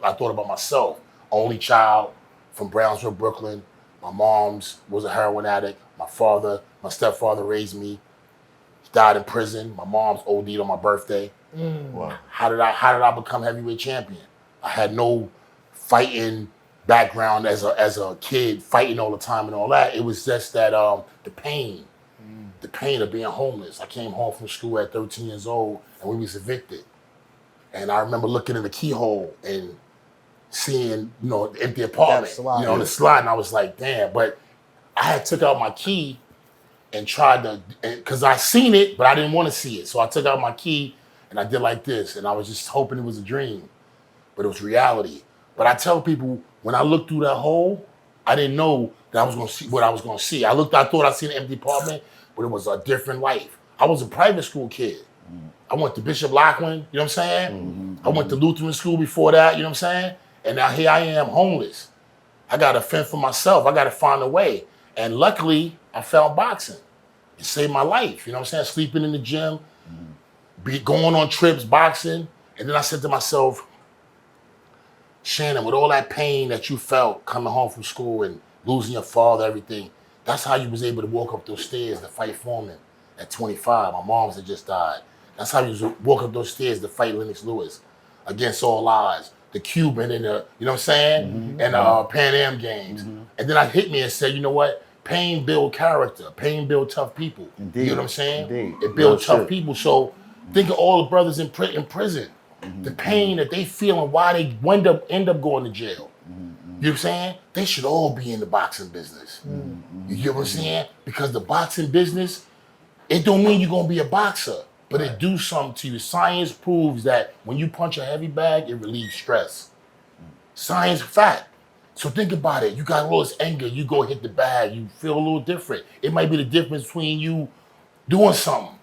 I thought about myself. Only child from Brownsville, Brooklyn. My mom's was a heroin addict. My stepfather raised me. He died in prison. My mom's OD'd on my birthday. Wow. How did I become heavyweight champion? I had no fighting background as a kid, fighting all the time and all that. It was just that the pain of being homeless. I came home from school at 13 years old and we was evicted. And I remember looking in the keyhole and seeing, the empty apartment, the slide, and I was like, damn. But I had took out my key and tried to, because I seen it, but I didn't want to see it. So I took out my key and I did like this, and I was just hoping it was a dream, but it was reality. But I tell people, when I looked through that hole, I didn't know that I was going to see what I was going to see. I thought I seen an empty apartment, but it was a different life. I was a private school kid. I went to Bishop Lachlan, you know what I'm saying? I went to Lutheran school before that, you know what I'm saying? And now here I am, homeless. I got to fend for myself. I got to find a way. And luckily, I found boxing. It saved my life, you know what I'm saying? Sleeping in the gym, going on trips, boxing. And then I said to myself, Shannon, with all that pain that you felt coming home from school and losing your father, everything, that's how you was able to walk up those stairs to fight Foreman at 25. My mom's had just died. That's how you walk up those stairs to fight Lennox Lewis against all odds. The Cuban and the, you know what I'm saying? And Pan Am games. And then I hit me and said, you know what? Pain build character. Pain build tough people. Indeed. You know what I'm saying? Indeed. It builds tough people. So think of all the brothers in prison. The pain that they feel and why they end up going to jail. You know what I'm saying? They should all be in the boxing business. You get what I'm saying? Because the boxing business, it don't mean you're going to be a boxer. But it do something to you. Science proves that when you punch a heavy bag, it relieves stress. Science fact. So think about it. You got all this anger, you go hit the bag, you feel a little different. It might be the difference between you doing something.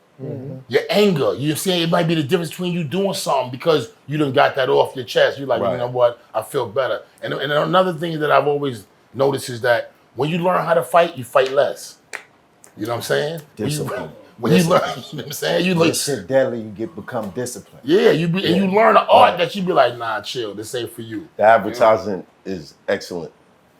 Your anger, you see, it might be the difference between you doing something because you done got that off your chest. You're like, you know what, I feel better. And another thing that I've always noticed is that when you learn how to fight, you fight less. You know what I'm saying? Discipline. When you learn, you know what I'm saying? You look shit deadly, you become disciplined. Yeah, and you learn an art that you be like, nah, chill, this ain't for you. The advertising is excellent.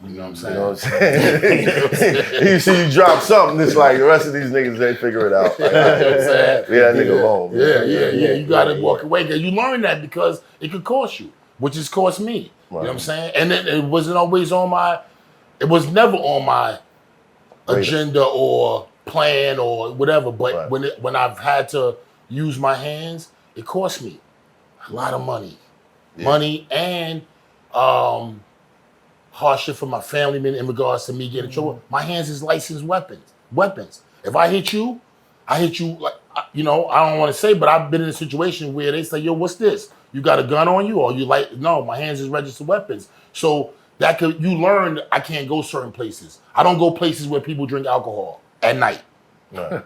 You know what I'm saying? You know what I'm saying? You see you drop something, it's like the rest of these niggas, they figure it out. Like, you know what I'm saying? Leave that nigga alone. Yeah. You gotta walk away. You learn that because it could cost you, which has cost me. You know what I'm saying? And it wasn't always it was never on my agenda or plan or whatever, but when I've had to use my hands, it cost me a lot of money. Money and hardship for my family in regards to me getting in trouble. My hands is licensed weapons. If I hit you like, I don't want to say, but I've been in a situation where they say, yo, what's this? You got a gun on you? Or you like, no, my hands is registered weapons. So you learn I can't go certain places. I don't go places where people drink alcohol at night. I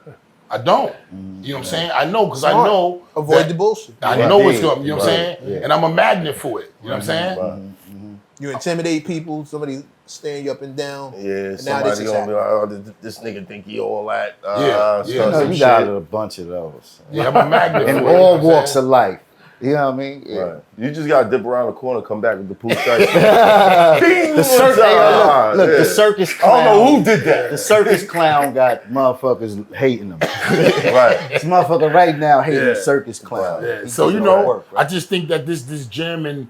don't. You know what I'm saying? I know because I know. Avoid the bullshit. I know what's going. You know what I'm saying? Yeah. And I'm a magnet for it. You know what I'm saying? You intimidate people. Somebody staring you up and down. Yeah. Somebody gonna be like, oh, this nigga think he all that. You got a bunch of those. Yeah, I'm a magnet. In all walks of life. You know what I mean? Yeah. Right. You just gotta dip around the corner, come back with the pool strike. The circus clown. I don't know who did that. The circus clown got motherfuckers hating him. Right. This motherfucker right now hating the circus clown. Yeah. So I just think that this gym and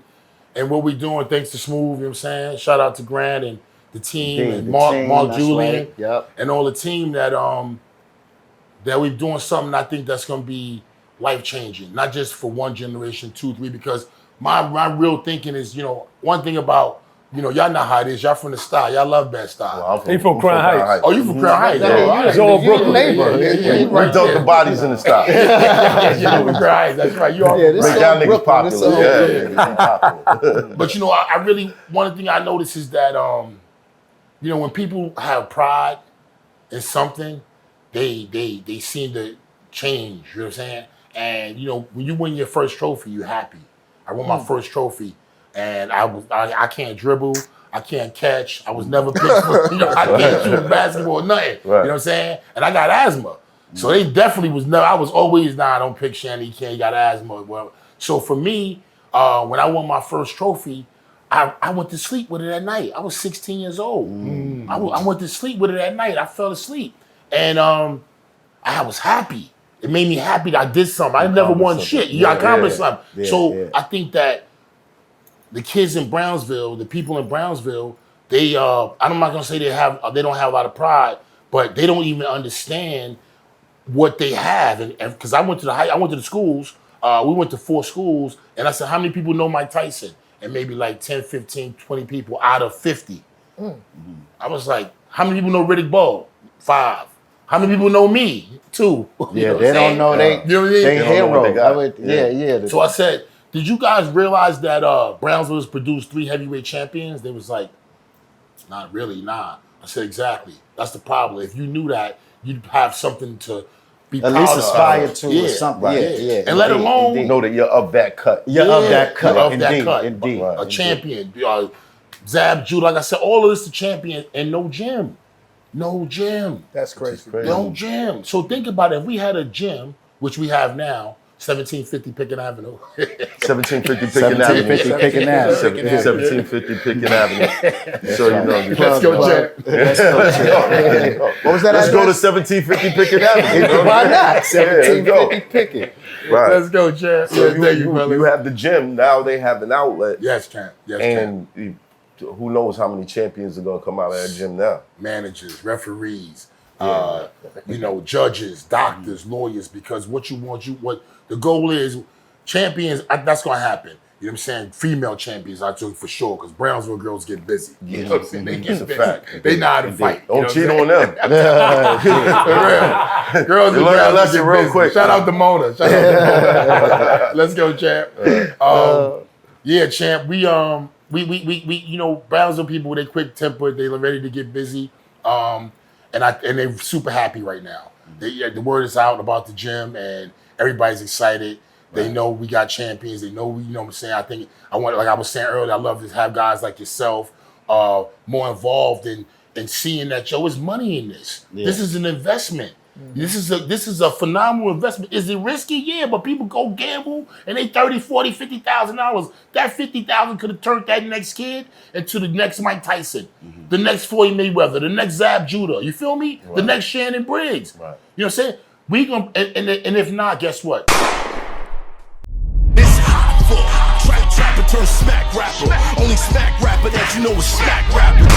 what we're doing, thanks to Smooth, you know what I'm saying? Shout out to Grant and the team and Mark Julian and all the team that we're doing something I think that's gonna be life-changing, not just for one generation, 2, 3, because my real thinking is, one thing about, y'all know how it is, y'all from the style, y'all love bad style. He from Crown Heights. Oh, you from Crown Heights? It's all Brooklyn. We dump the bodies in the style. You from Crown Heights, that's right. You all make y'all niggas popular. But I really, one thing I notice is that, when people have pride in something, they seem to change, you know what I'm saying? And when you win your first trophy, you're happy. I won my first trophy, and I can't dribble, I can't catch. I was never picked for, I can't shoot basketball or nothing. Right. You know what I'm saying? And I got asthma, so they definitely was never. I was always I don't pick Shannon. He got asthma. Well, so for me, when I won my first trophy, I went to sleep with it at night. I was 16 years old. I went to sleep with it at night. I fell asleep. And I was happy. It made me happy that I did something. I never won shit. You accomplished something. Yeah, so I think that the kids in Brownsville, the people in Brownsville, they I'm not gonna say they don't have a lot of pride, but they don't even understand what they have. And because I went to the schools, we went to 4 schools, and I said, how many people know Mike Tyson? And maybe like 10, 15, 20 people out of 50. I was like, how many people know Riddick Bowe? 5. How many people know me? 2. Yeah, they don't know they you know what I mean? they hero. Yeah. So I said, did you guys realize that Brownsville has produced 3 heavyweight champions? They was like, not really, nah. I said, exactly. That's the problem. If you knew that, you'd have something to be proud of. At least aspire to or something. Yeah. And let alone know that you're of that cut. You're of that cut. You're of that cut. Indeed. A champion. Zab, Jude, like I said, all of this the champion and no gym. No gym. That's crazy. No gym. So think about it. If we had a gym, which we have now, 1750 Pickett Avenue. 1750 Pickett Avenue. 1750 Pickett Avenue. So you know. Let's go, Jim. What was that? Let's go to 1750 Pickett Avenue. Why not? 1750 Pickett. Right. Let's go, Jim. So you have the gym. Now they have an outlet. Yes, champ. Yes, and champ. Who knows how many champions are going to come out of that gym now? Managers, referees, judges, doctors, lawyers, because what the goal is, champions, that's going to happen. You know what I'm saying? Female champions, I took for sure, because Brownsville girls get busy. You know what I'm saying? They get busy. Fact. They know how to fight. Don't cheat on them. Girls and learn a Brownsville lesson get real busy. quick. Shout out to Mona. Let's go, champ. Yeah, champ. We Brownsville people, they quick tempered, they ready to get busy, and they're super happy right now. The word is out about the gym, and everybody's excited. They know we got champions. They know you know what I'm saying. Like I was saying earlier, I love to have guys like yourself more involved in seeing that there's money in this. Yeah. This is an investment. This is a phenomenal investment. Is it risky? Yeah, but people go gamble and they $30,000, $40,000, $50,000. That $50,000 could have turned that next kid into the next Mike Tyson, the next Floyd Mayweather, the next Zab Judah. You feel me? Right. The next Shannon Briggs. Right. You know what I'm saying? We gonna and if not, guess what? It's hot for trapper turn smack rapper. Only smack rapper that you know is smack rapper.